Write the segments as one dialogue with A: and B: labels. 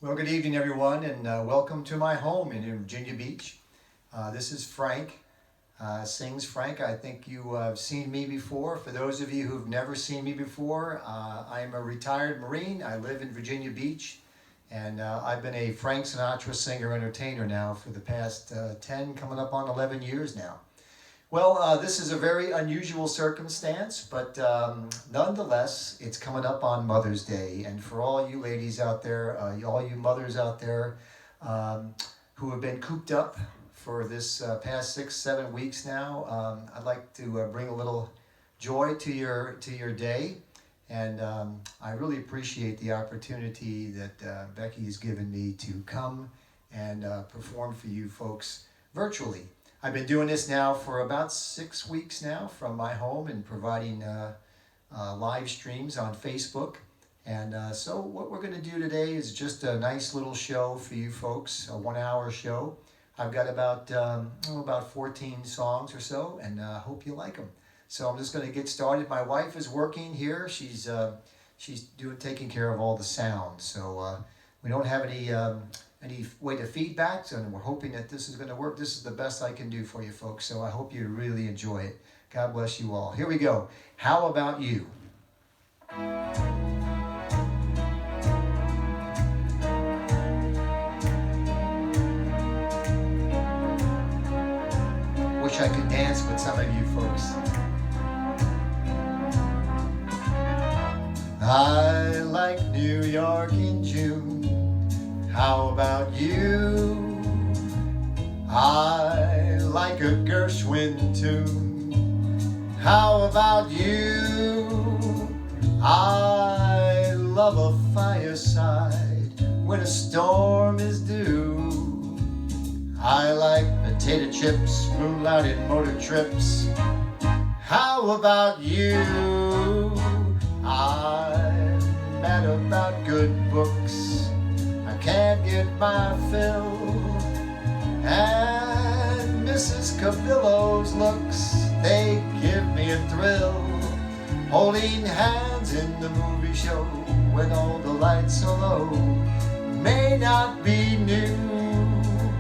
A: Well, good evening, everyone, and welcome to my home in Virginia Beach. This is Frank, Sings Frank. I think you have seen me before. For those of you who've never seen me before, I am a retired Marine. I live in Virginia Beach, and I've been a Frank Sinatra singer-entertainer now for the past 10, coming up on 11 years now. Well, this is a very unusual circumstance, but nonetheless, it's coming up on Mother's Day. And for all you ladies out there, all you mothers out there who have been cooped up for this past 6-7 weeks now, I'd like to bring a little joy to your day. And I really appreciate the opportunity that Becky has given me to come and perform for you folks virtually. I've been doing this now for about 6 weeks now from my home and providing live streams on Facebook. And so what we're going to do today is just a nice little show for you folks, a 1-hour show. I've got about 14 songs or so, and I hope you like them. So I'm just going to get started. My wife is working here. She's taking care of all the sound. So we don't have any way to feedback, and we're hoping that this is going to work. This is the best I can do for you folks, so I hope you really enjoy it. God bless you all. Here we go. How about you? Wish I could dance with some of you folks. I like New York in June. How about you? I like a Gershwin tune. How about you? I love a fireside when a storm is due. I like potato chips, moonlighted motor trips. How about you? I'm mad about good books. Can't get my fill, and Mrs. Cabillo's looks, they give me a thrill. Holding hands in the movie show when all the lights are low may not be new,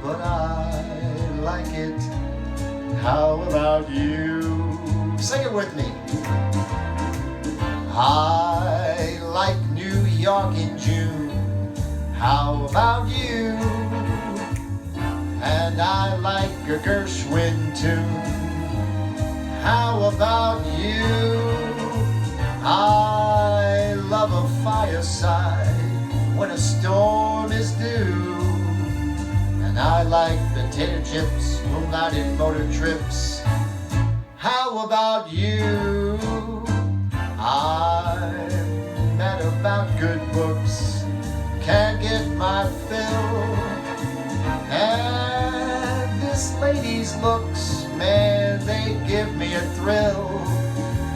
A: but I like it. How about you? Sing it with me. I like New York in June. How about you? And I like a Gershwin tune. How about you? I love a fireside when a storm is due. And I like potato chips, moonlighted motor trips. How about you? I'm mad about good books. Can't get my fill, and this lady's looks, man, they give me a thrill.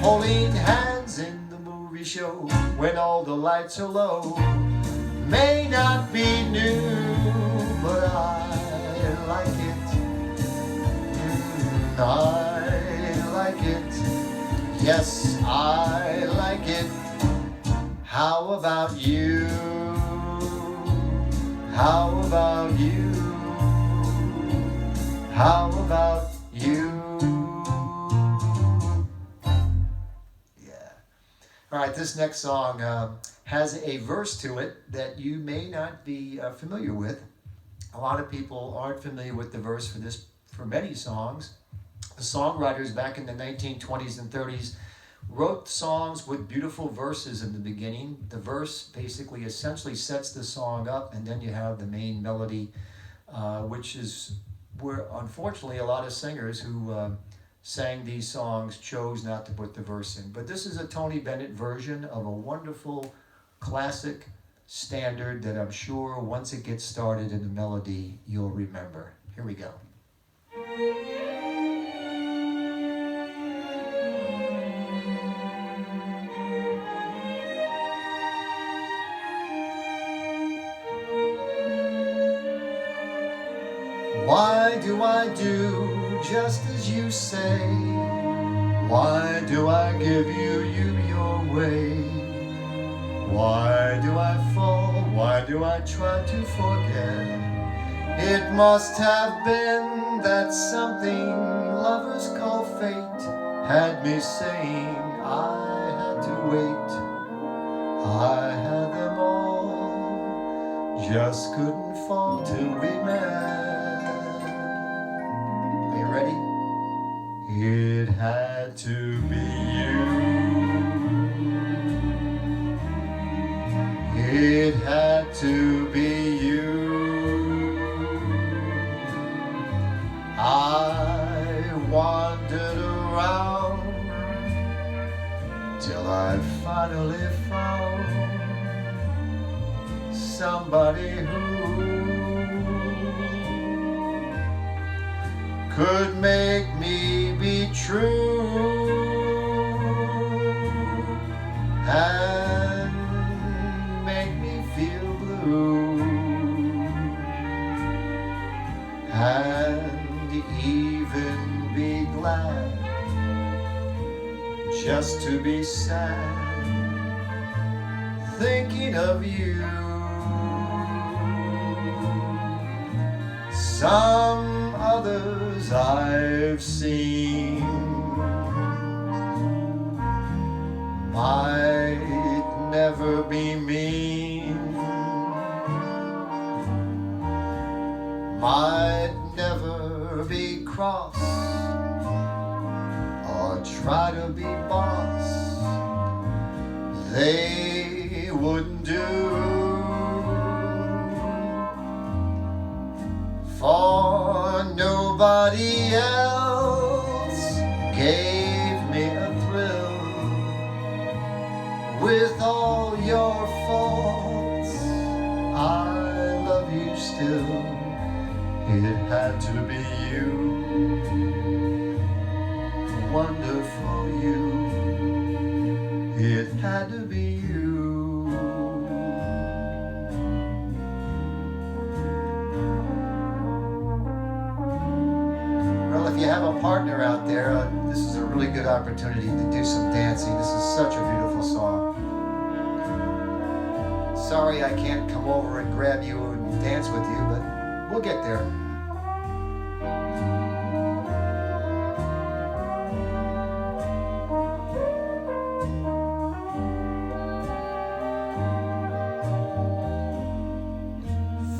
A: Holding hands in the movie show when all the lights are low may not be new, but I like it. I like it. Yes, I like it. How about you? How about you? How about you? Yeah. All right, this next song has a verse to it that you may not be familiar with. A lot of people aren't familiar with the verse for many songs. The songwriters back in the 1920s and 30s wrote songs with beautiful verses in the beginning. The verse basically essentially sets the song up, and then you have the main melody, which is where unfortunately a lot of singers who sang these songs chose not to put the verse in. But this is a Tony Bennett version of a wonderful classic standard that I'm sure once it gets started in the melody, you'll remember. Here we go. Why do I do just as you say? Why do I give you your way? Why do I fall? Why do I try to forget? It must have been that something lovers call fate had me saying I had to wait. I had them all, just couldn't fall till we met. Are you ready? It had to be you. It had to be you. I wandered around till I finally found somebody who could make me be true and make me feel blue and even be glad just to be sad thinking of you. Some others I've seen might never be mean, might never be cross or try to be boss. They wouldn't do, for nobody else gave me a thrill. With all your faults, I love you still. It had to be you, wonderful you. It had to be you. Well, if you have a partner out there, this is a really good opportunity to do some dancing. This is such a beautiful song. Sorry I can't come over and grab you and dance with you, but we'll get there.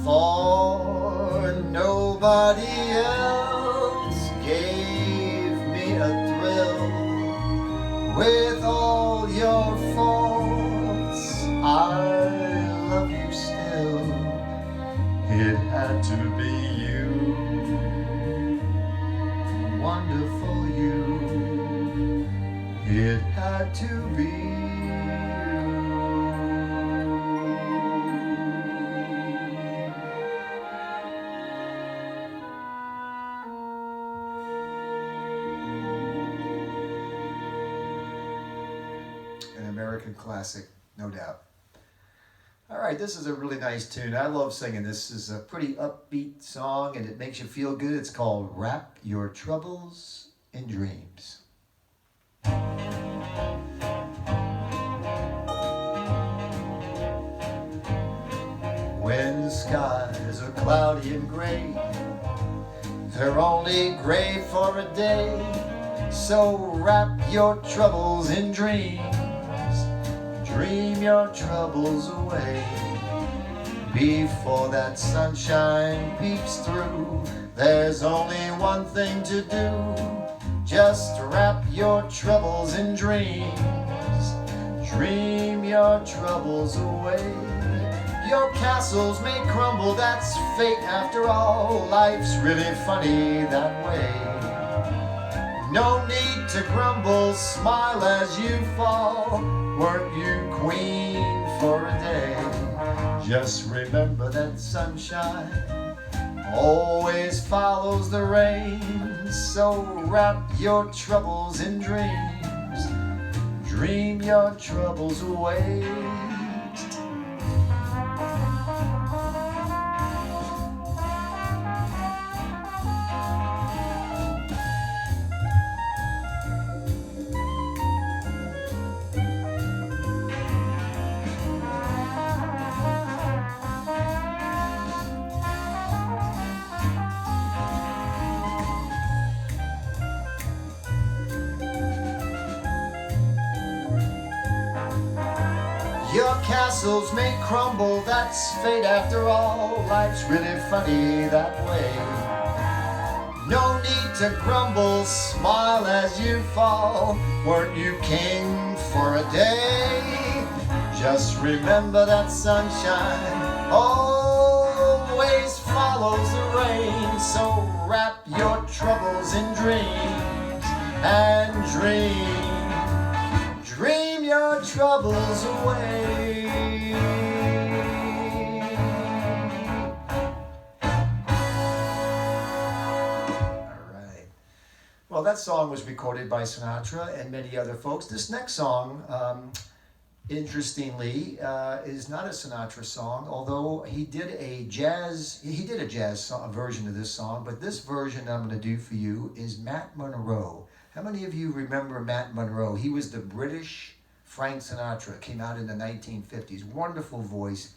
A: For nobody else gave me a thrill. With all your faults, I love you still. It had to be you, wonderful you. It had to be you. An American classic, no doubt. All right, this is a really nice tune. I love singing. This is a pretty upbeat song and it makes you feel good. It's called Wrap Your Troubles in Dreams. When the skies are cloudy and gray, they're only gray for a day. So wrap your troubles in dreams. Dream your troubles away. Before that sunshine peeps through, there's only one thing to do. Just wrap your troubles in dreams. Dream your troubles away. Your castles may crumble, that's fate after all. Life's really funny that way. No need to grumble, smile as you fall. Weren't you queen for a day? Just remember that sunshine always follows the rain. So wrap your troubles in dreams. Dream your troubles away. castles may crumble, that's fate after all. Life's really funny that way. No need to grumble, smile as you fall. Weren't you king for a day? Just remember that sunshine always follows the rain. So wrap your troubles in dreams and dream your troubles away. Well, that song was recorded by Sinatra and many other folks. This next song, interestingly, is not a Sinatra song, although he did a jazz version of this song. But this version I'm going to do for you is Matt Monro. How many of you remember Matt Monro? He was the British Frank Sinatra, came out in the 1950s. Wonderful voice.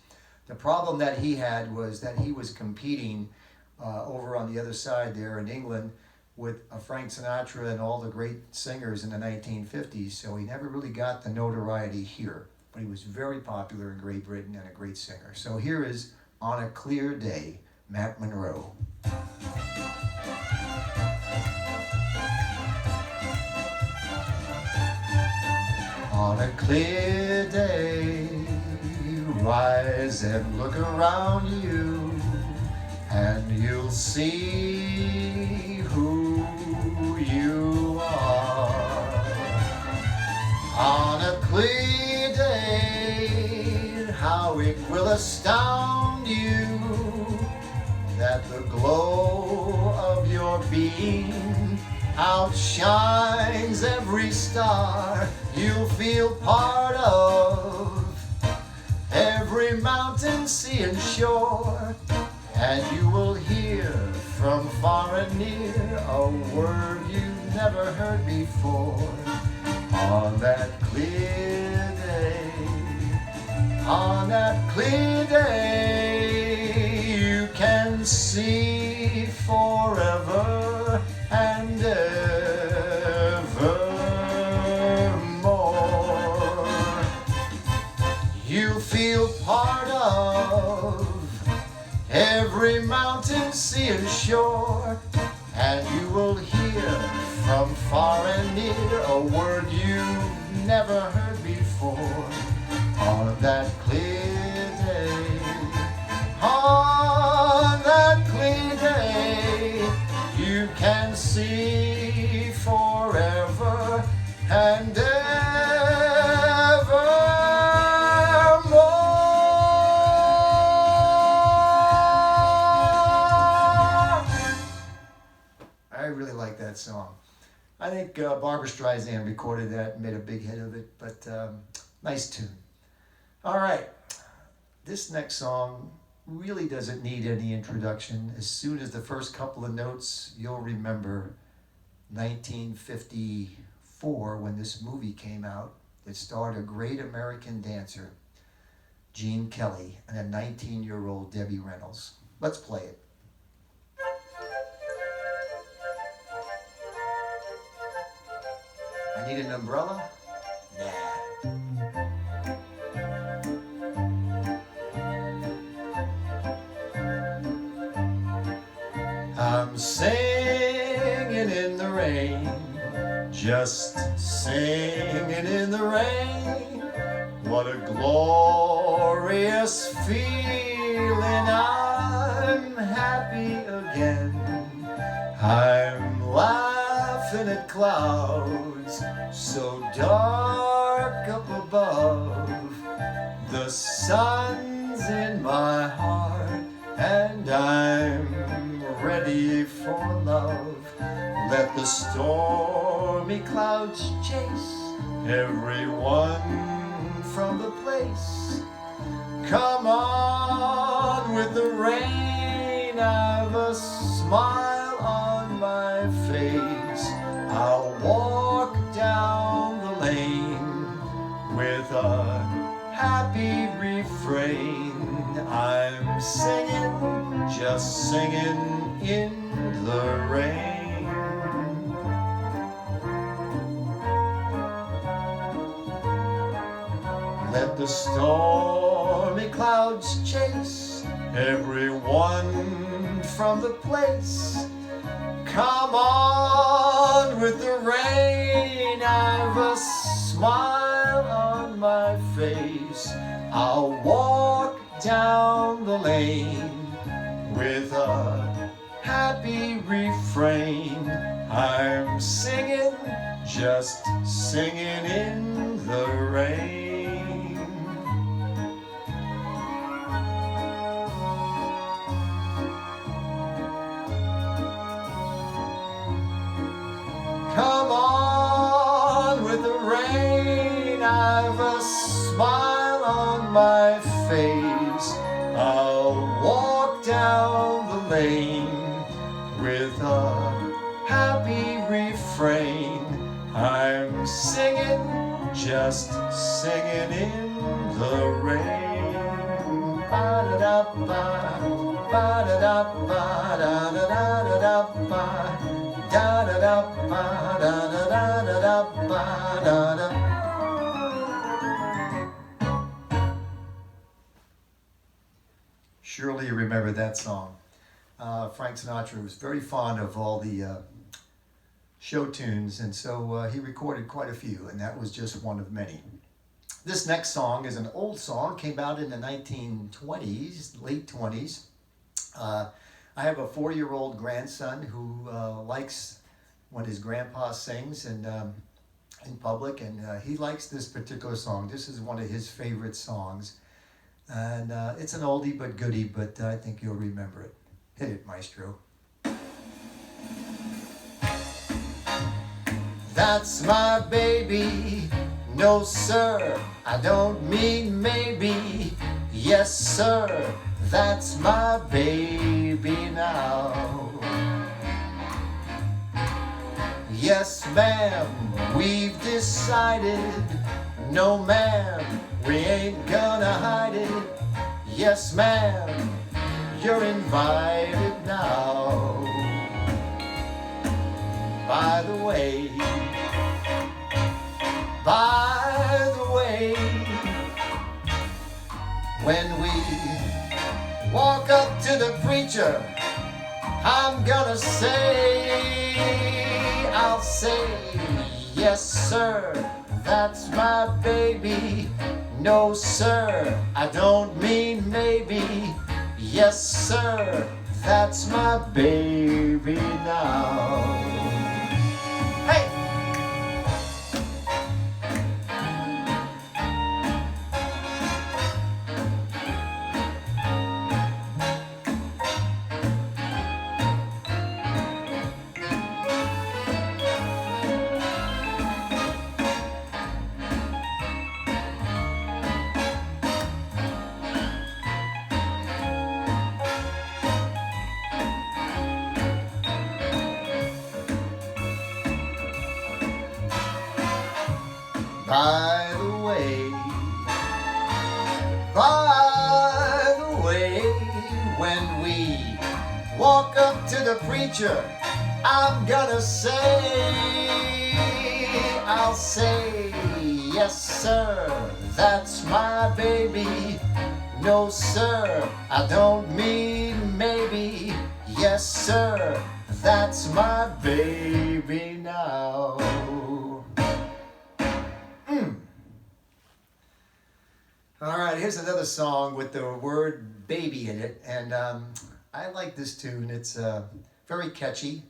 A: The problem that he had was that he was competing over on the other side there in England with Frank Sinatra and all the great singers in the 1950s, so he never really got the notoriety here. But he was very popular in Great Britain and a great singer. So here is On a Clear Day, Matt Monro. On a clear day, rise and look around you, and you'll see who you are. On a clear day, how it will astound you that the glow of your being outshines every star. You'll feel part of every mountain, sea and shore, and you will hear from far and near a word you've never heard before. On that clear day, on that clear day, you can see forever and evermore. You feel part of every mountain, sea and shore, and you will hear from far and near a word you've never heard before. On that clear day, on that clear day, you can see forever and that song. I think Barbra Streisand recorded that and made a big hit of it, but nice tune. All right, this next song really doesn't need any introduction. As soon as the first couple of notes, you'll remember 1954 when this movie came out. It starred a great American dancer, Gene Kelly, and a 19-year-old Debbie Reynolds. Let's play it. I need an umbrella? Nah. I'm singing in the rain, just singing in the rain. What a glorious feeling, I'm happy again. I'm laughing at clouds so dark up above. The sun's in my heart and I'm ready for love. Let the stormy clouds chase everyone from the place. Come on with the rain, I've a smile on my face. I'll walk down the lane with a happy refrain. I'm singing, just singing in the rain. Let the stormy clouds chase everyone from the place. Come on with the rain, I've a smile on my face. I'll walk down the lane with a happy refrain. I'm singing, just singing in the rain. Come on with the rain, I've a smile on my face. I'll walk down the lane with a happy refrain. I'm singing, just singing in the rain. Ba-da-da-ba, ba-da-da-ba, da-da-da-da-da-ba, da-da-da-ba, da-da-da-da-da-ba, da-da. Surely you remember that song. Frank Sinatra was very fond of all the show tunes, and so he recorded quite a few, and that was just one of many. This next song is an old song, came out in the 1920s, late 20s. I have a 4-year-old grandson who likes when his grandpa sings and in public, and he likes this particular song. This is one of his favorite songs, and it's an oldie but goodie, but I think you'll remember it. Hit it, maestro. That's my baby, no sir, I don't mean maybe. Yes sir, that's my baby now. Yes ma'am, we've decided. No ma'am, we ain't gonna hide it. Yes ma'am, you're invited now. By the way, when we walk up to the preacher, I'm gonna say, I'll say, yes sir, that's my baby. No sir, I don't mean maybe. Yes sir, that's my baby now. Hey! By the way, when we walk up to the preacher, I'm gonna say, I'll say, yes sir, that's my baby. No sir, I don't mean maybe. Yes sir, that's my baby now. All right, here's another song with the word baby in it, and I like this tune. It's very catchy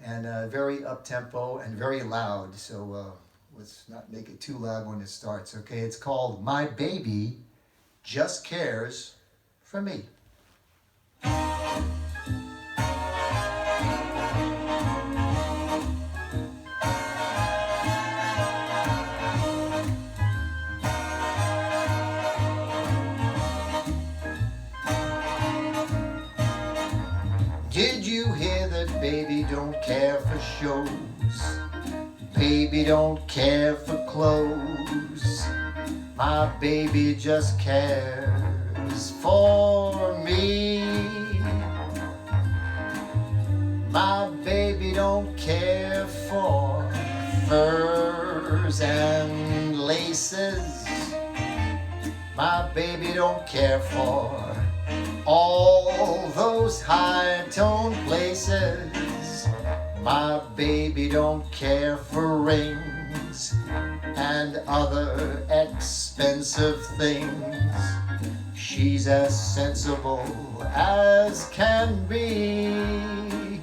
A: and very up-tempo and very loud, so let's not make it too loud when it starts, okay? It's called My Baby Just Cares for Me. Did you hear that baby don't care for shows? Baby don't care for clothes. My baby just cares for me. My baby don't care for furs and laces. don't care for all those high-toned places. My baby don't care for rings and other expensive things. She's as sensible as can be.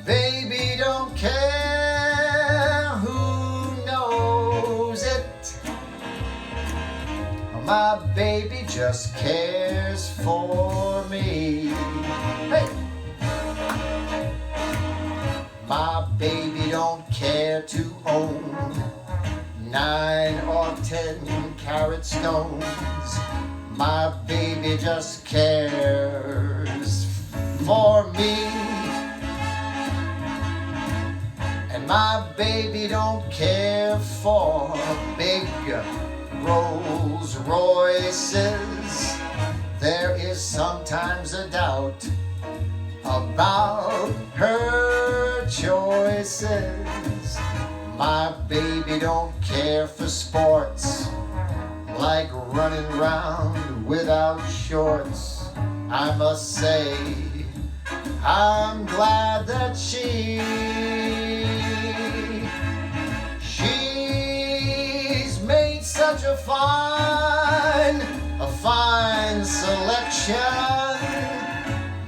A: Baby don't care who knows it. My baby just cares for me. Hey! My baby don't care to own 9 or 10 carat stones. My baby just cares for me. And my baby don't care for big Rolls Royces. There is sometimes a doubt about her choices. My baby don't care for sports, like running around without shorts. I must say, I'm glad that she's made such a fine selection.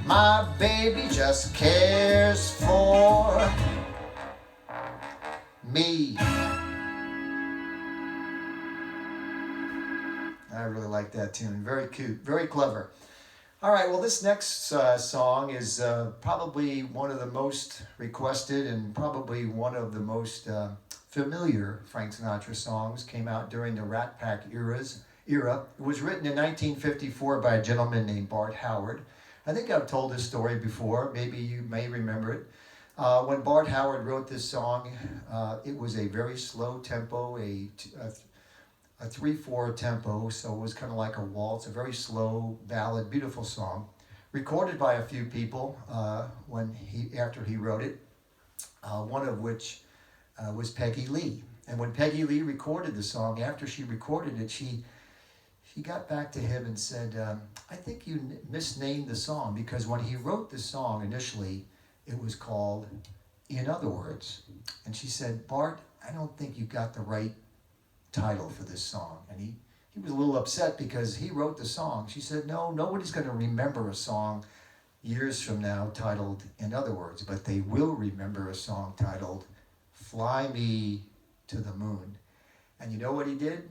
A: My baby just cares for me. I really like that tune. Very cute, very clever. All right, well, this next song is probably one of the most requested and probably one of the most familiar Frank Sinatra songs. Came out during the Rat Pack era. It was written in 1954 by a gentleman named Bart Howard. I think I've told this story before. Maybe you may remember it. When Bart Howard wrote this song, it was a very slow tempo, a 3/4 tempo, so it was kind of like a waltz, a very slow ballad, beautiful song, recorded by a few people after he wrote it. One of which was Peggy Lee. And when Peggy Lee recorded the song, after she recorded it, she got back to him and said, I think you misnamed the song, because when he wrote the song initially, it was called In Other Words. And she said, Bart, I don't think you got the right title for this song. And he was a little upset because he wrote the song. She said, no, nobody's going to remember a song years from now titled In Other Words, but they will remember a song titled Fly Me to the Moon. And you know what he did?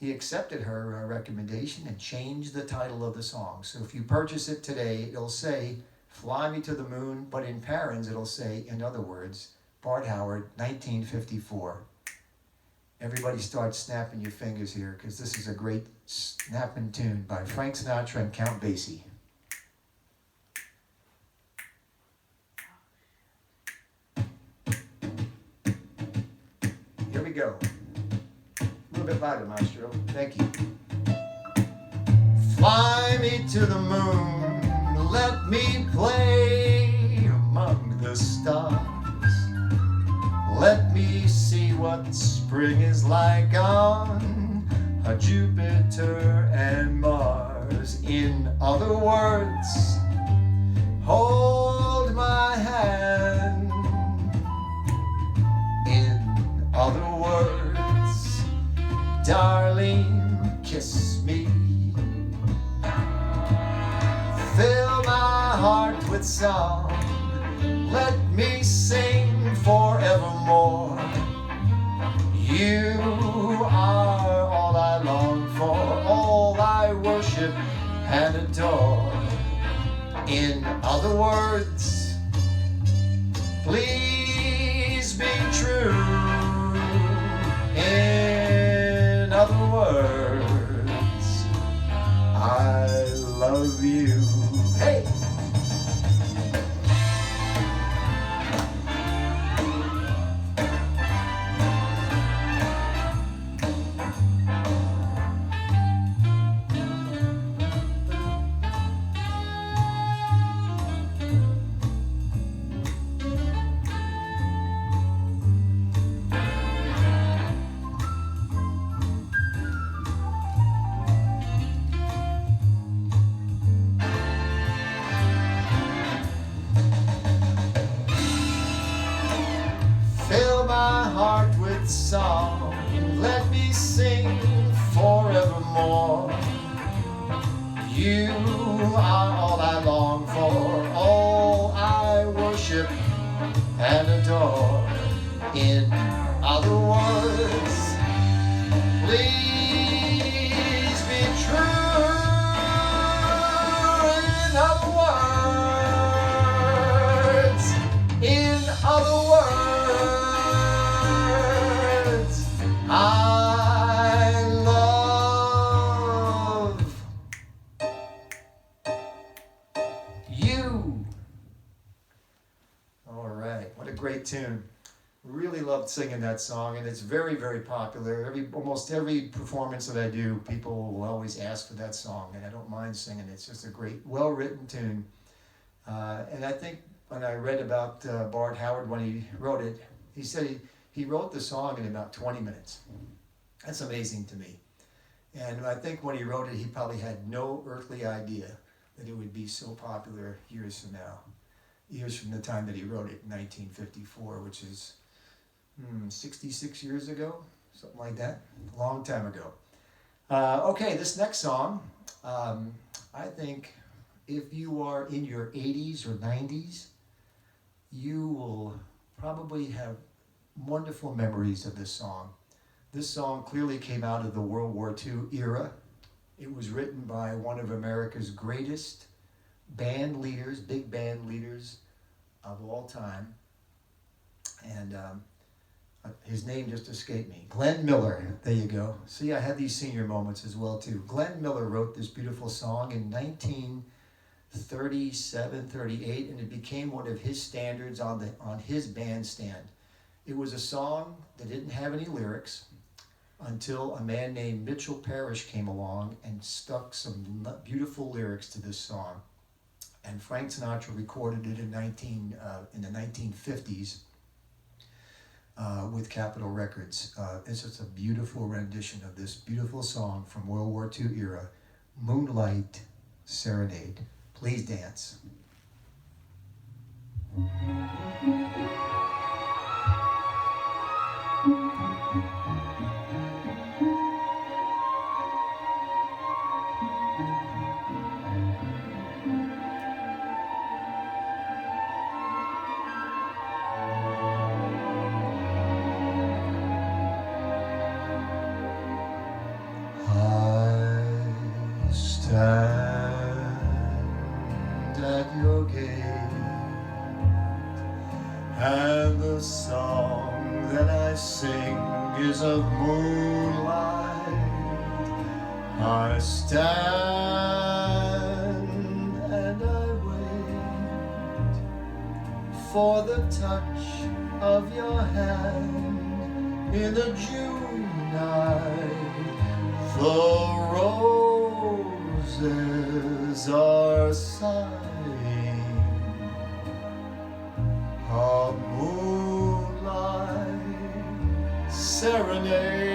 A: He accepted her recommendation and changed the title of the song. So if you purchase it today, it'll say Fly Me to the Moon, but in parens it'll say In Other Words, Bart Howard, 1954. Everybody start snapping your fingers here, because this is a great snapping tune by Frank Sinatra and Count Basie. Here we go. A little bit louder, Maestro. Thank you. Fly me to the moon, let me play among the stars. Let me see what spring is like on a Jupiter and Mars. In other words, hold my hand. In other words, darling, kiss me. Fill my heart with song. Let me sing forevermore. You are all I long for, all I worship and adore. In other words, please be true. In other words, I love you. Hey! favorite song. Let me sing forevermore. You are all I long for, all I worship and adore. In other words, please be true. In other words, I love you. All right, what a great tune. Really loved singing that song, and it's very, very popular. Almost every performance that I do, people will always ask for that song, and I don't mind singing. It's just a great, well-written tune. And I think when I read about Bart Howard when he wrote it, he said he wrote the song in about 20 minutes. That's amazing to me. And I think when he wrote it, he probably had no earthly idea that it would be so popular years from now. Years from the time that he wrote it in 1954, which is 66 years ago, something like that, a long time ago. Okay, this next song, I think if you are in your 80s or 90s, you will probably have wonderful memories of this song. This song clearly came out of the World War II era. It was written by one of America's greatest band leaders, big band leaders of all time. And his name just escaped me. Glenn Miller. There you go. See, I had these senior moments as well too. Glenn Miller wrote this beautiful song in 1937, 38, and it became one of his standards on his bandstand. It was a song that didn't have any lyrics until a man named Mitchell Parrish came along and stuck some beautiful lyrics to this song. And Frank Sinatra recorded it in the 1950s. With Capitol Records. It's just a beautiful rendition of this beautiful song from World War II era, Moonlight Serenade. Please dance. Stand at your gate, and the song that I sing is of moonlight. I stand and I wait for the touch of your hand in the June night. The roses are sighing, a moonlight serenade.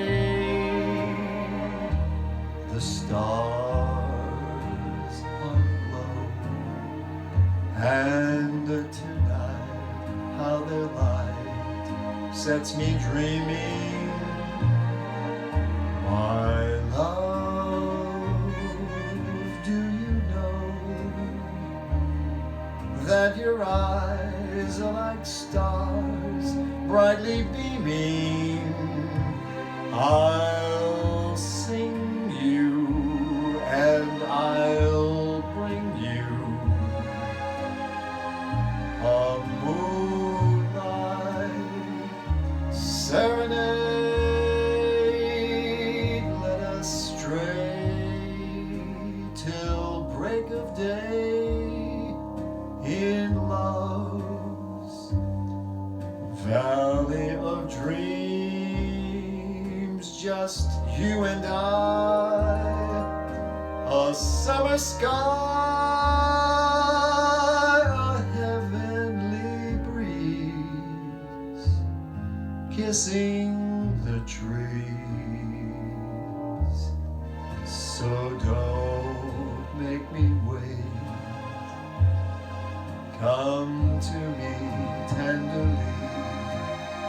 A: The stars are low, and tonight how their light sets me dreaming. My love, do you know that your eyes are like stars brightly beaming? I'll sing you and I'll bring you a moonlight serenade. Valley of dreams, just you and I, a summer sky, a heavenly breeze, kissing the trees. So don't make me wait, come to me tenderly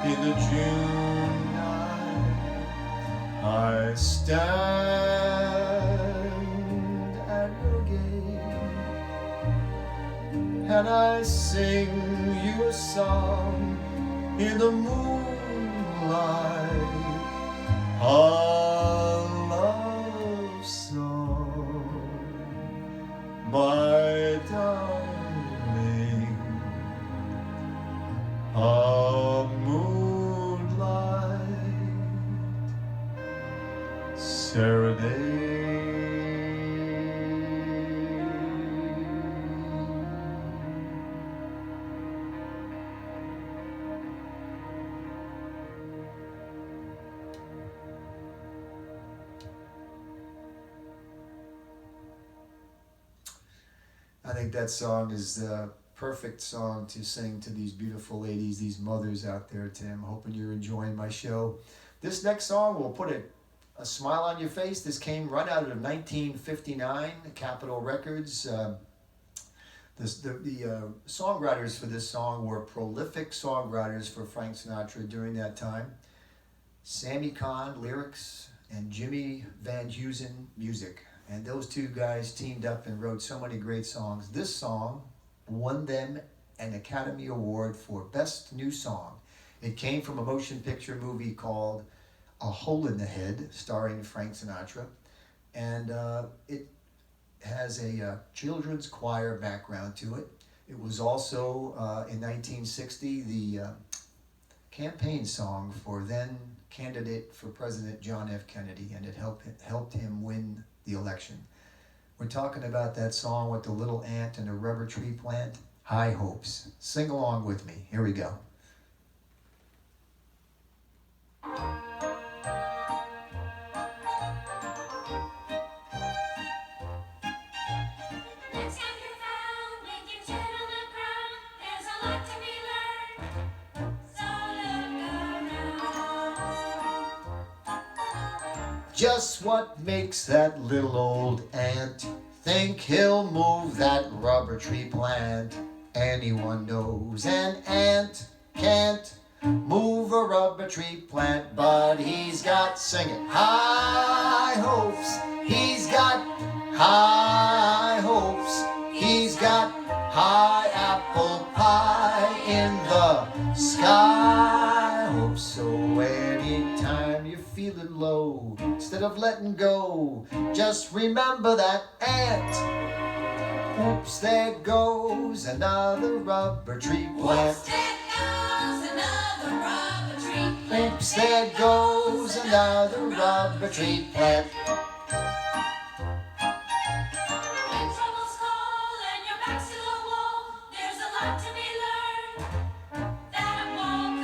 A: in the June night. I stand at your gate and I sing you a song in the moonlight, a love song, my darling, a moonlight serenade. I think that song is the perfect song to sing to these beautiful ladies, these mothers out there, Tim. Hoping you're enjoying my show. This next song will put a smile on your face. This came right out of 1959, Capitol Records. The songwriters for this song were prolific songwriters for Frank Sinatra during that time. Sammy Cahn, lyrics, and Jimmy Van Heusen, music. And those two guys teamed up and wrote so many great songs. This song won them an Academy Award for Best New Song. It came from a motion picture movie called A Hole in the Head, starring Frank Sinatra. And it has a children's choir background to it. It was also, in 1960, the campaign song for then candidate for President John F. Kennedy, and it helped him win the election. We're talking about that song with the little ant and the rubber tree plant, High Hopes. Sing along with me. Here we go. Just what makes that little old ant think he'll move that rubber tree plant? Anyone knows an ant can't move a rubber tree plant, but he's got, sing it, high hopes. He's got high hopes. He's got high apple pie in the sky. Hopes so anytime you're feeling low, instead of letting go, just remember that ant. Oops, there goes another rubber tree plant. Oops, there goes another rubber tree plant.
B: When trouble's cold and your back's to the wall, there's a lot to be learned that won't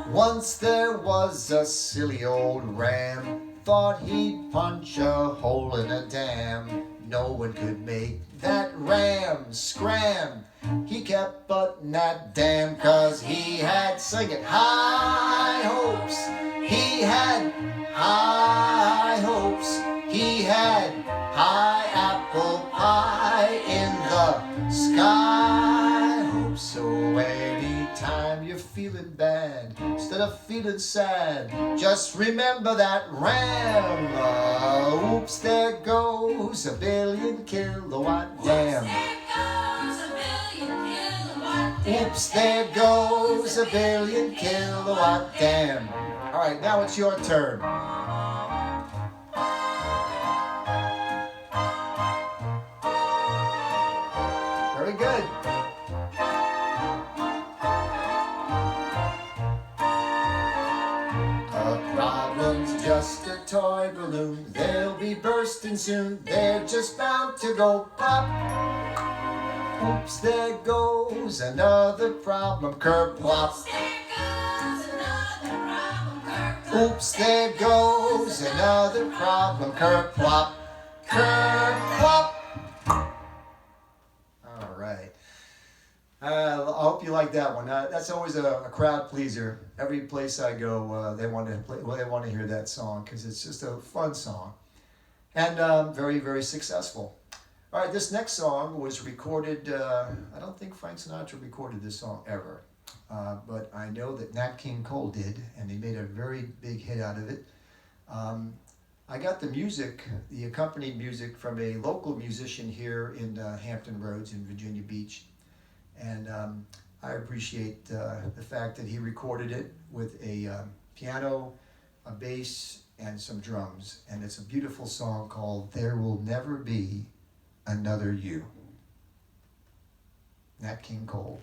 B: conform.
A: Once there was a silly old ram, thought he'd punch a hole in a dam. No one could make that ram scram. He kept butting that dam 'cause he had, sing it, high hopes. He had high hopes. He had high apple pie in the sky. Hope so anytime you're feeling bad, instead of feeling sad, just remember that ram. Oops, there goes a billion kilowatt dam. Oops, there goes a billion kilowatt dam. All right, now it's your turn. Very good. A problem's just a toy balloon. They'll be bursting soon. They're just bound to go pop. Oops, there goes another problem, kerplop. Oops, there goes another problem, kerplop, kerplop. All right. I hope you like that one. That's always a crowd pleaser. Every place I go, they want to play. Well, they want to hear that song because it's just a fun song, and very, very successful. All right, this next song was recorded, I don't think Frank Sinatra recorded this song ever. but I know that Nat King Cole did, and they made a very big hit out of it. I got the music, the accompanied music, from a local musician here in Hampton Roads in Virginia Beach, and I appreciate the fact that he recorded it with a piano, a bass, and some drums, and it's a beautiful song called "There Will Never Be Another You." Nat King Cole.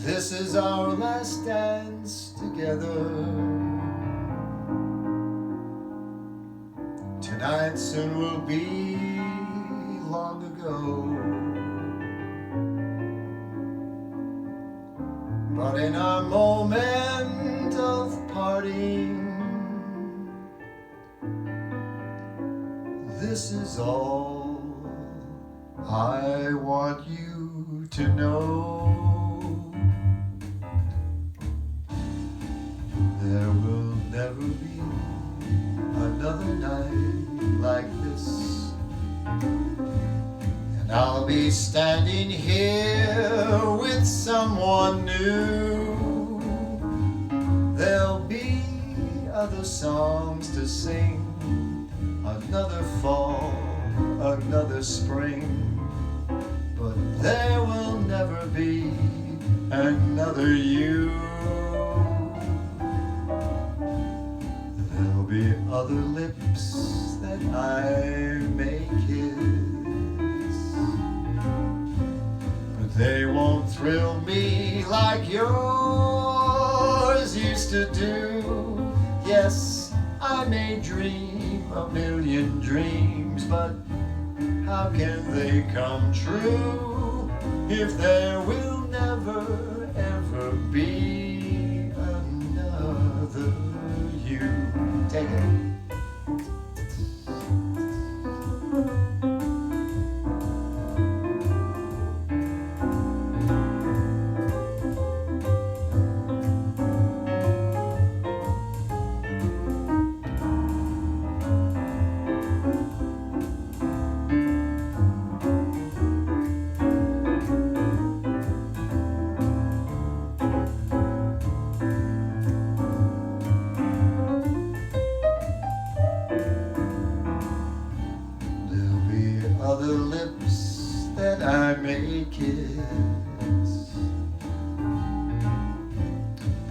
A: This is our last dance together. Tonight soon will be long ago. But in our moment of parting, this is all I want you to know. There will never be another night like this, and I'll be standing here with someone new. There'll be other songs to sing, another fall, another spring, but there will never be another you. There'll be other lips that I may kiss, but they won't thrill me like yours used to do. Yes, I may dream a million dreams, but how can they come true if there will never ever be another you? Take it. Other lips that I may kiss,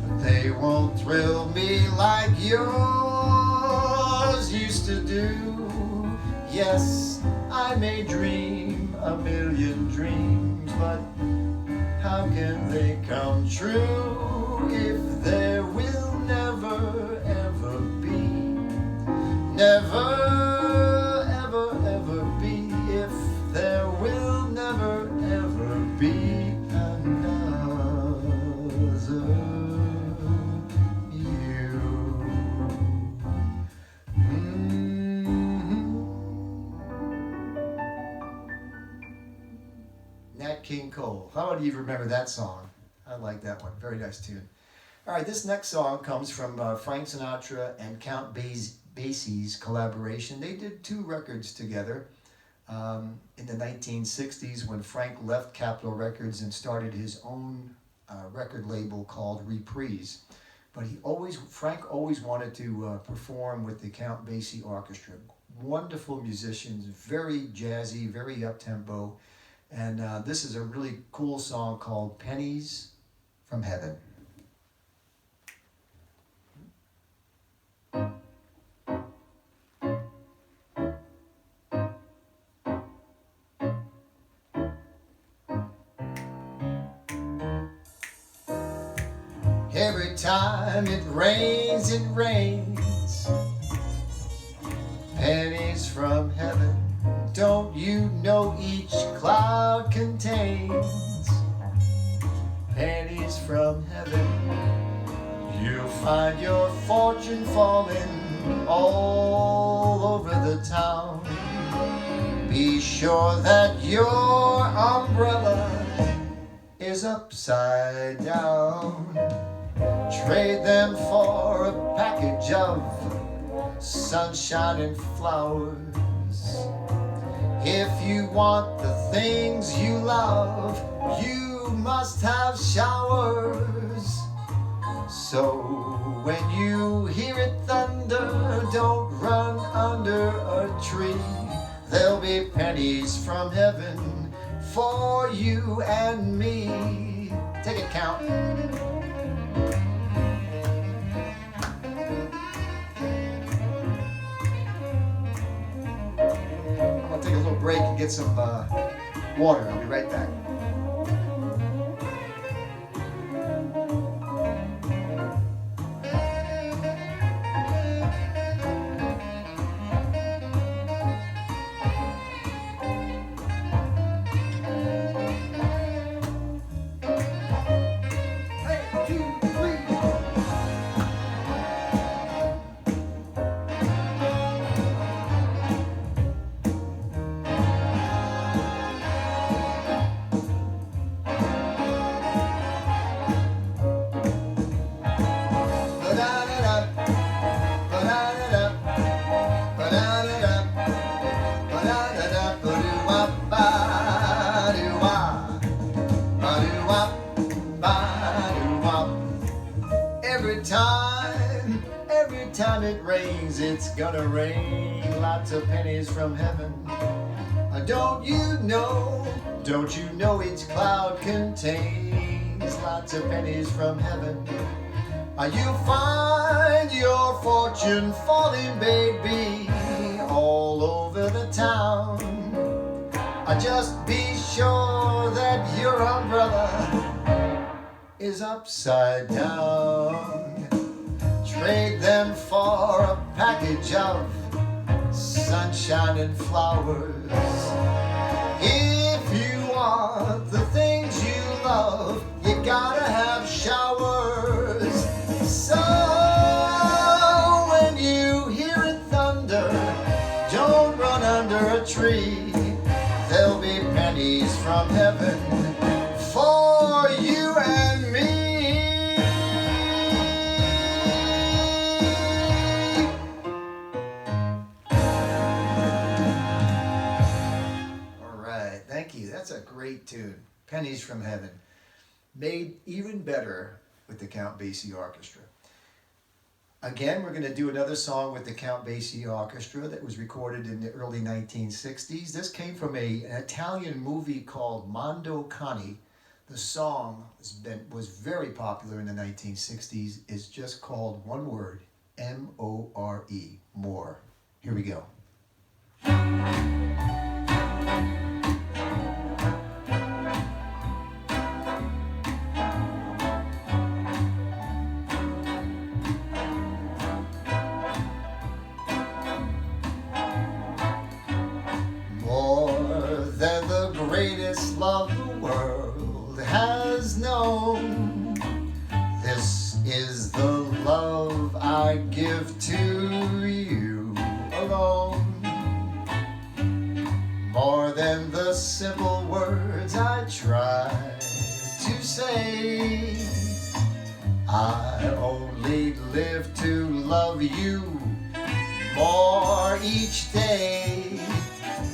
A: but they won't thrill me like yours used to do. Yes, I may dream a million dreams, but how can they come true if there will never ever be, never there will never ever be another you. Nat King Cole. How many of you remember that song? I like that one. Very nice tune. All right, this next song comes from Frank Sinatra and Count Basie's collaboration. They did 2 records together. In the 1960s, when Frank left Capitol Records and started his own record label called Reprise. But Frank always wanted to perform with the Count Basie Orchestra. Wonderful musicians, very jazzy, very up-tempo. And this is a really cool song called Pennies from Heaven. Every time it rains, pennies from heaven. Don't you know each cloud contains pennies from heaven? You'll find your fortune falling all over the town. Be sure that your umbrella is upside down. Trade them for a package of sunshine and flowers. If you want the things you love, you must have showers. So when you hear it thunder, don't run under a tree. There'll be pennies from heaven for you and me. Take it, Count. I'm gonna take a little break and get some water. I'll be right back. Every time it rains, it's gonna rain lots of pennies from heaven. Don't you know each cloud contains lots of pennies from heaven? You'll find your fortune falling, baby, all over the town. Just be sure that your umbrella is upside down. Trade them for a package of sunshine and flowers. If you want the things you love, you gotta have showers. So when you hear it thunder, don't run under a tree. There'll be pennies from heaven for you and me. Thank you. That's a great tune. Pennies from Heaven. Made even better with the Count Basie Orchestra. Again, we're going to do another song with the Count Basie Orchestra that was recorded in the early 1960s. This came from an Italian movie called Mondo Cane. The song was very popular in the 1960s. It's just called one word, M-O-R-E, More. Here we go. Greatest love the world has known. This is the love I give to you alone. More than the simple words I try to say, I only live to love you more each day.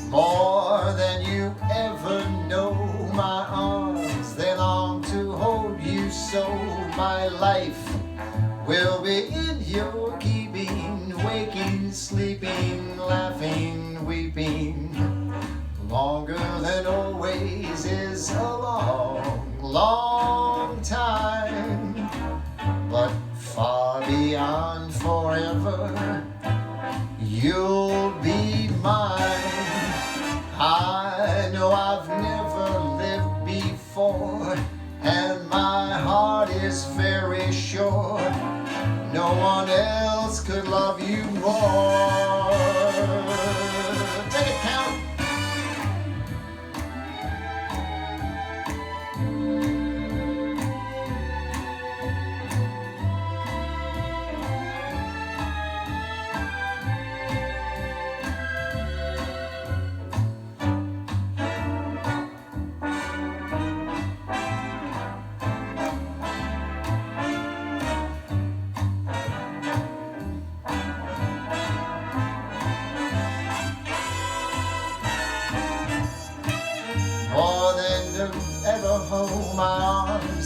A: More than you ever know, my arms, they long to hold you so. My life will be in your keeping, waking, sleeping, laughing, weeping. Longer than always is a long, long time, but far beyond forever, you'll be mine. I know I've never lived before, and my heart is very sure no one else could love you more. Take it, Count.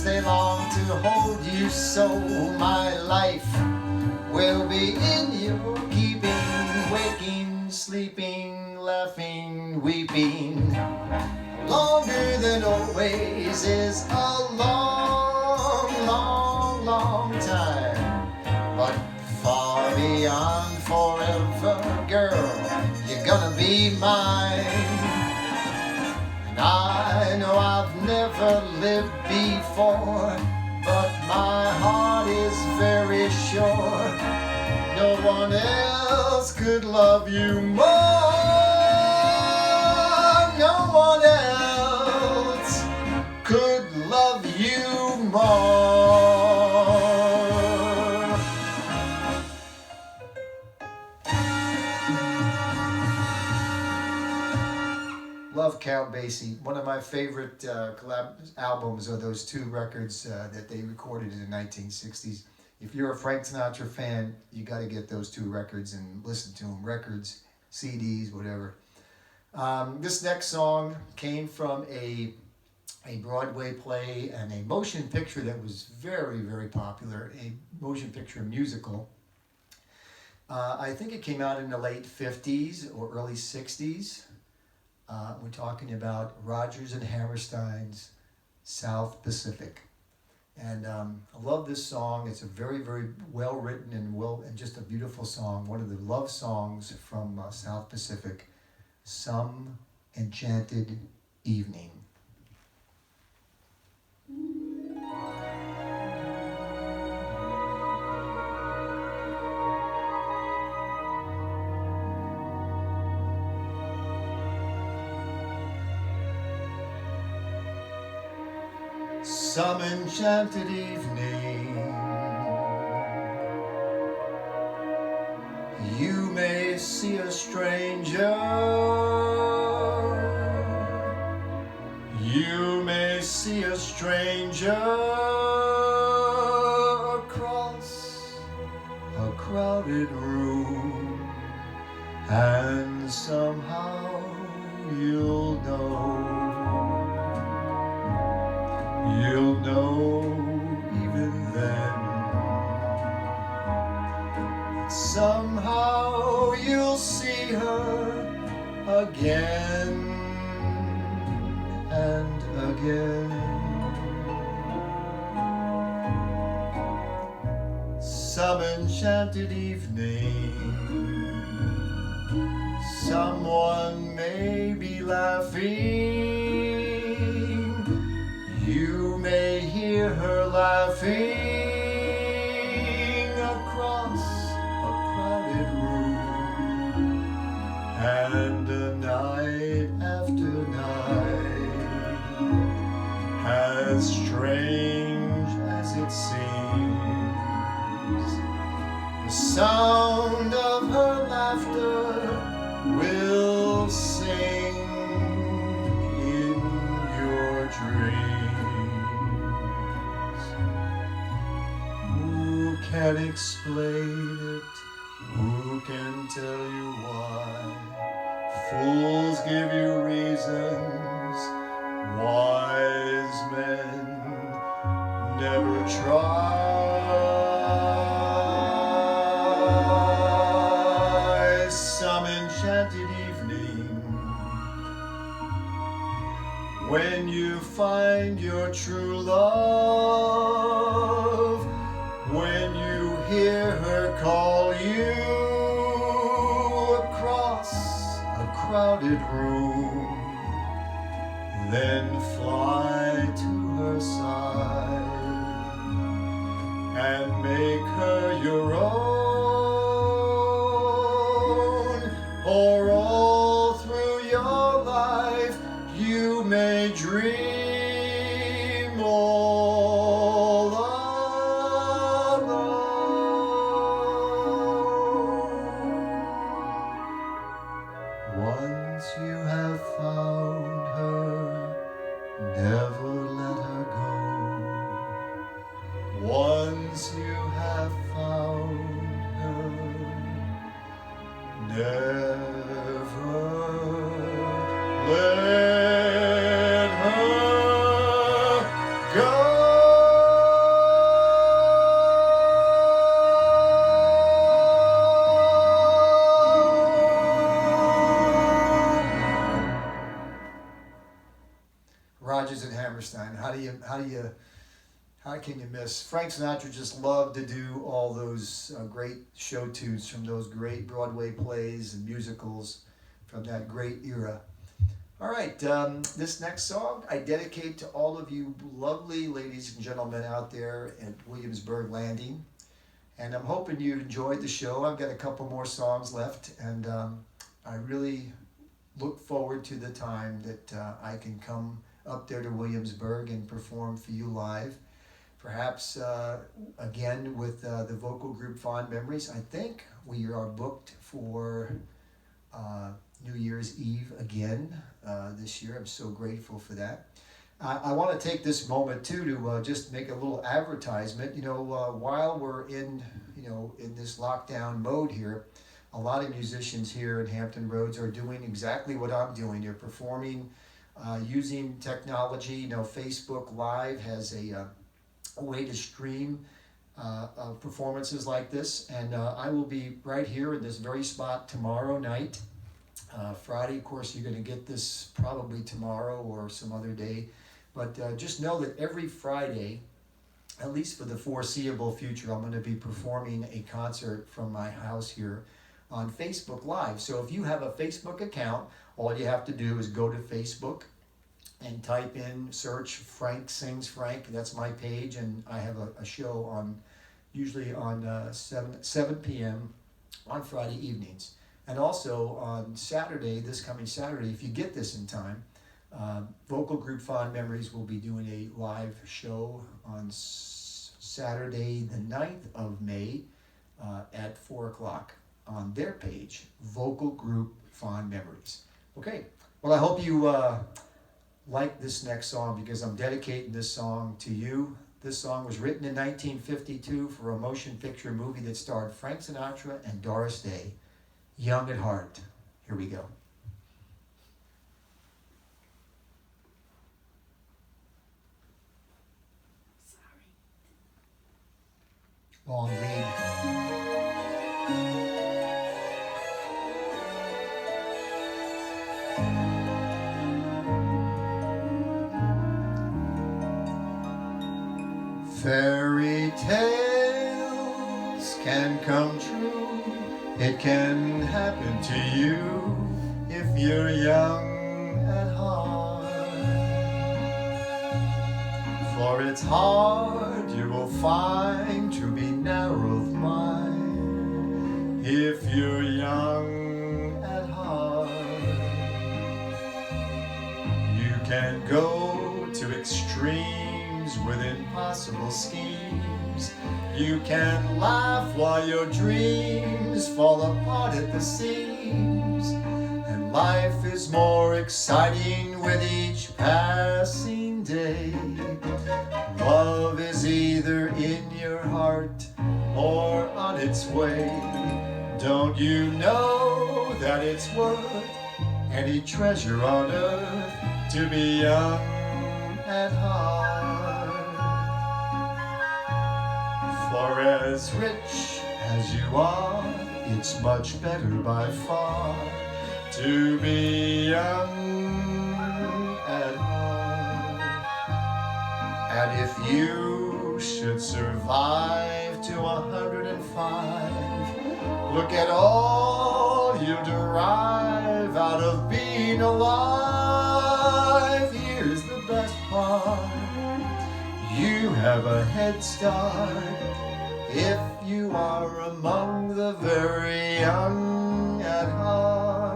A: they long to hold you so. My life will be in your keeping, waking, sleeping, laughing, weeping. Longer than always is a long, long, long time, but far beyond forever, girl, you're gonna be mine. And I know I've never lived before, but my heart is very sure no one else could love you more. No one else could love you more. Love Count Basie. One of my favorite albums are those two records that they recorded in the 1960s. If you're a Frank Sinatra fan, you got to get those two records and listen to them. Records, CDs, whatever. This next song came from a Broadway play and a motion picture that was very, very popular, a motion picture musical. I think it came out in the late 50s or early 60s. We're talking about Rodgers and Hammerstein's South Pacific. And I love this song. It's a very, very well written and just a beautiful song. One of the love songs from South Pacific, Some Enchanted Evening. Some enchanted evening, you may see a stranger, you may see a stranger across a crowded room, and somehow you'll know even then. Somehow you'll see her again and again. Some enchanted evening, someone may be laughing. You may hear her laughing across a crowded room, and night after night, as strange as it seems, the sound of her laughter will sing in your dreams. Can explain it, who can tell you why? Fools give you reasons, wise men never try. Some enchanted evening, when you find your true love, when you hear her call you across a crowded room, then fly to her side and make her your own. Or all through your life you may dream all alone. Once you have found her, never let her go. Once you have found her, never let her go. Rodgers and Hammerstein. How can you miss? Frank Sinatra just loved to do all those great show tunes from those great Broadway plays and musicals from that great era. All right, this next song I dedicate to all of you lovely ladies and gentlemen out there at Williamsburg Landing. And I'm hoping you enjoyed the show. I've got a couple more songs left, and I really look forward to the time that I can come up there to Williamsburg and perform for you live. Perhaps again with the vocal group Fond Memories. I think we are booked for New Year's Eve again this year. I'm so grateful for that. I want to take this moment too to just make a little advertisement. While we're in this lockdown mode here, a lot of musicians here in Hampton Roads are doing exactly what I'm doing. They're performing using technology. Facebook Live has a way to stream performances like this, and I will be right here in this very spot tomorrow night. Friday, of course, you're going to get this probably tomorrow or some other day, but just know that every Friday, at least for the foreseeable future, I'm going to be performing a concert from my house here on Facebook Live. So if you have a Facebook account, all you have to do is go to Facebook and type in, search Frank Sings Frank. That's my page, and I have a show usually on 7 p.m. on Friday evenings. And also on Saturday, this coming Saturday, if you get this in time, vocal group Fond Memories will be doing a live show on Saturday the 9th of May at 4 o'clock on their page, vocal group Fond Memories. Okay, well, I hope you like this next song, because I'm dedicating this song to you. This song was written in 1952 for a motion picture movie that starred Frank Sinatra and Doris Day, Young at Heart. Here we go.
B: Sorry.
A: Long lead. Fairy tales can come true. It can happen to you if you're young at heart. For it's hard, you will find, to be narrow of mind if you're young at heart. You can go to extremes with impossible schemes. You can laugh while your dreams fall apart at the seams. And life is more exciting with each passing day. Love is either in your heart or on its way. Don't you know that it's worth any treasure on earth to be young at heart? For as rich as you are, it's much better by far to be young at heart. And if you should survive to 105, look at all you derive out of being alive. Here's the best part: you have a head start if you are among the very young at heart.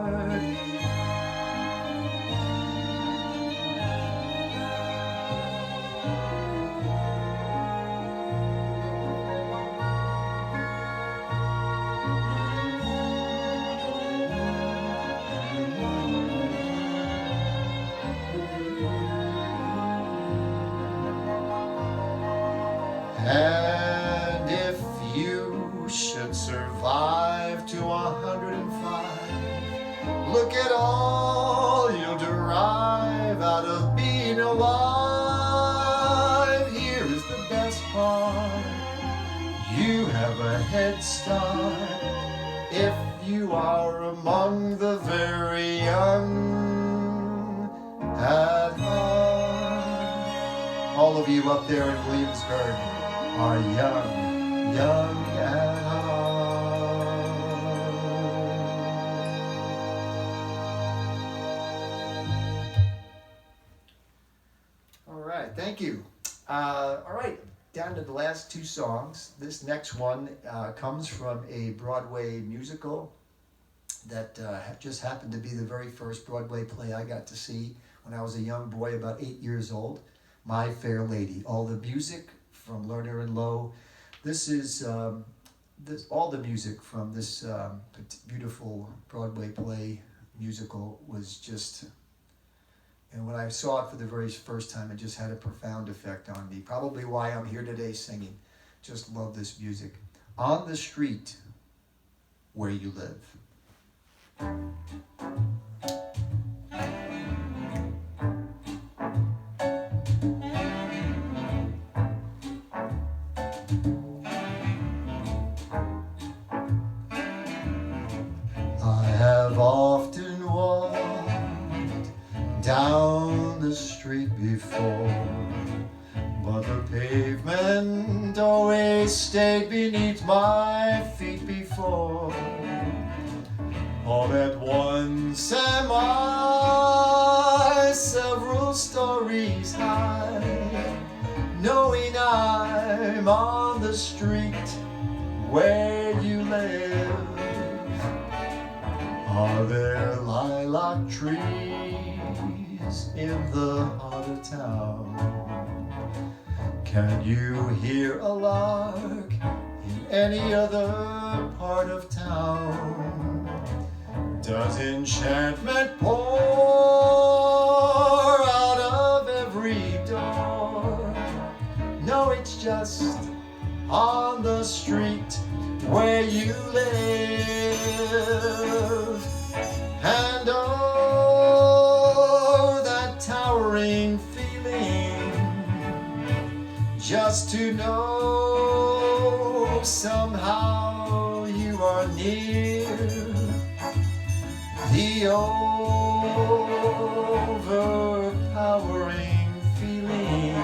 A: And if you should survive to 105, look at all you'll derive out of being alive. Here's the best part: you have a head start if you are among the very young at heart. of you up there in Williamsburg are young, young at heart. All right, thank you. All right, down to the last two songs. This next one comes from a Broadway musical that just happened to be the very first Broadway play I got to see when I was a young boy, about 8 years old, My Fair Lady. All the music from Lerner and Loewe. This is all the music from this beautiful Broadway play musical was just, and when I saw it for the very first time, it just had a profound effect on me. Probably why I'm here today singing. Just love this music. On the Street Where You Live. I have often walked down the street before, but the pavement always stayed beneath my feet before. All at once am I several stories high, knowing I'm on the street where you live. Are there lilac trees in the heart of town? Can you hear a lark in any other part of town? Does enchantment pour out of every door? No, it's just on the street where you live. And oh, that towering feeling, just to know somehow you are near. The overpowering feeling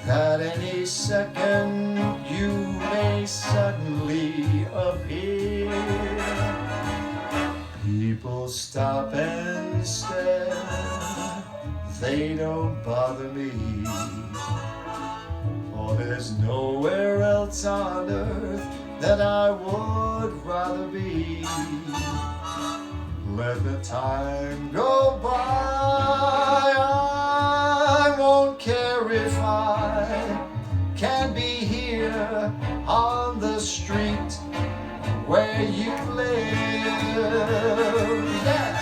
A: that any second you may suddenly appear. People stop and stare, they don't bother me, for there's nowhere else on earth that I would rather be. Let the time go by, I won't care if I can be here on the street where you live. Yeah.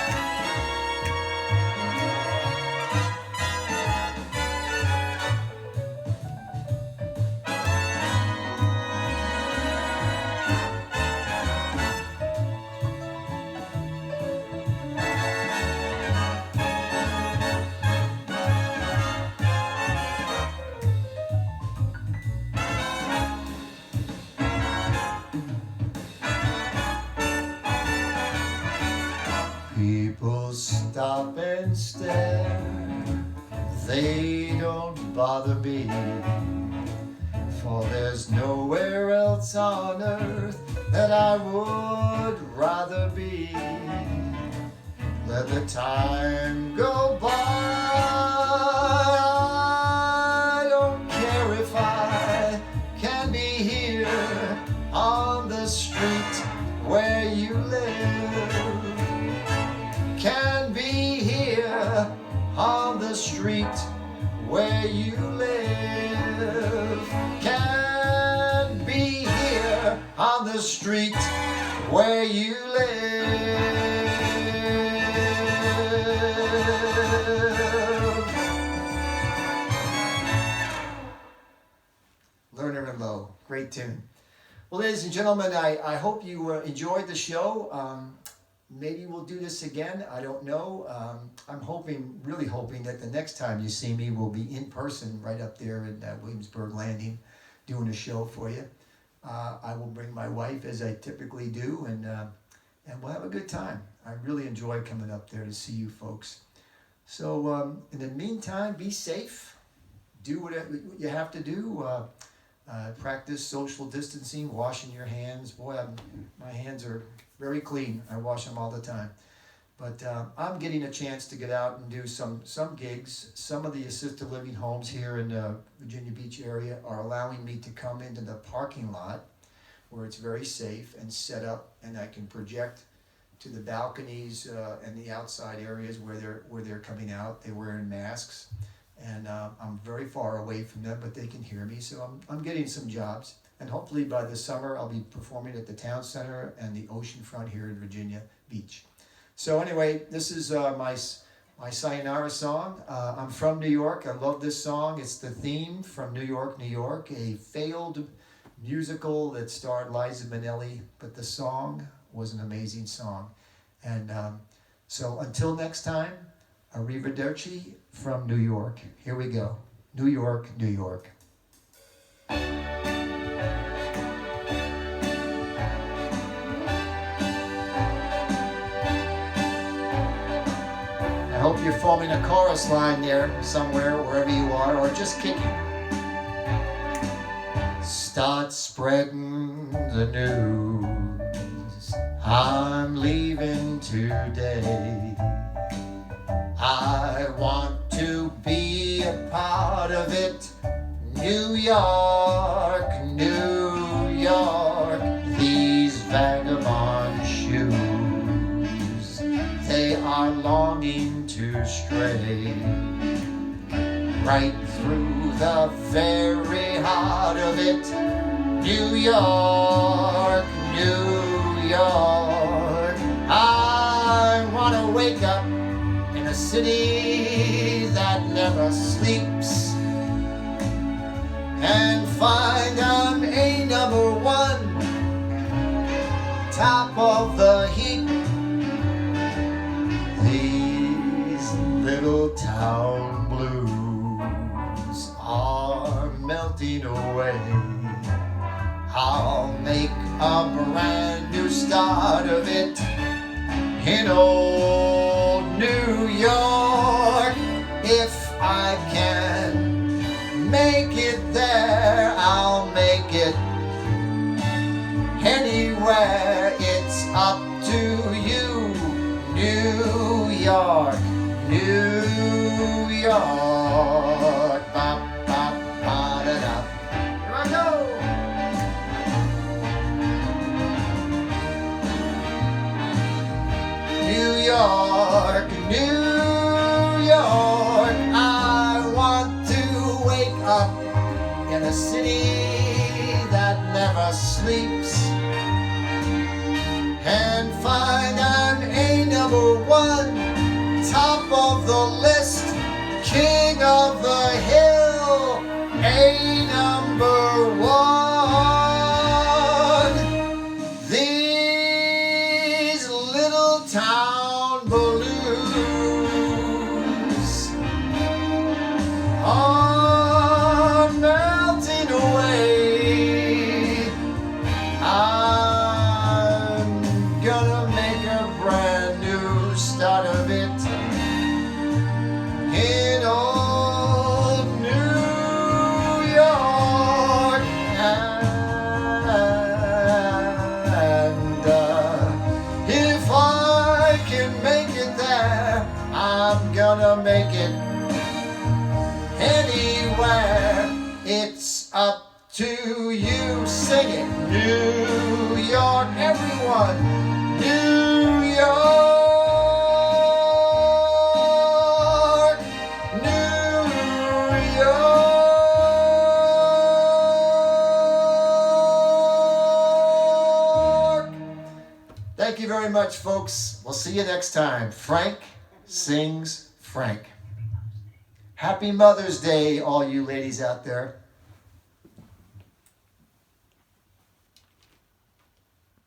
A: People stop and stare, they don't bother me, for there's nowhere else on earth that I would rather be. Let the time go by, I don't care if I can be here on the street where you live. Can be here on the street where you live. Can be here on the street where you live. Lerner and Loewe, great tune. Well, ladies and gentlemen, I hope you enjoyed the show. Maybe we'll do this again. I don't know. I'm hoping, really hoping that the next time you see me will be in person right up there in Williamsburg Landing doing a show for you. I will bring my wife as I typically do, and we'll have a good time. I really enjoy coming up there to see you folks. So in the meantime, be safe. do what you have to do. Practice social distancing, washing your hands. Boy, my hands are very clean. I wash them all the time. But I'm getting a chance to get out and do some gigs. Some of the assisted living homes here in the Virginia Beach area are allowing me to come into the parking lot where it's very safe and set up, and I can project to the balconies and the outside areas where they're coming out. They're wearing masks, and I'm very far away from them, but they can hear me. So I'm getting some jobs, and hopefully by the summer I'll be performing at the town center and the oceanfront here in Virginia Beach. So anyway, this is my sayonara song. I'm from New York. I love this song. It's the theme from New York, New York, a failed musical that starred Liza Minnelli, but the song was an amazing song. And so until next time, arrivederci from New York. Here we go. New York, New York. I hope you're forming a chorus line there somewhere, wherever you are, or just kicking. Start spreading the news. I'm leaving today. I want to be a part of it. New York, New York. These vagabond shoes, they are longing to stray right through the very heart of it. New York, New York. I want to wake up in a city that never sleeps and find I'm a number one, top of the heap. These little town blues are melting away. I'll make a brand new start of it in old New York. If I can make it there, I'll make it anywhere. It's up to you. New York, New York. Ba, ba, ba, da, da. Here I go. New York, New York. I want to wake up in a city that never sleeps and find I'm a number one, top of the list, king of the hill, a number one. These little town balloons are melting away. I'm gonna make a brand new start of it in old New York. And if I can make it there, I'm gonna make it anywhere. It's up to you. Sing it. New York, everyone. New York, New York. Thank you very much, folks. We'll see you next time. Frank sings Frank. Happy Mother's Day, all you ladies out there.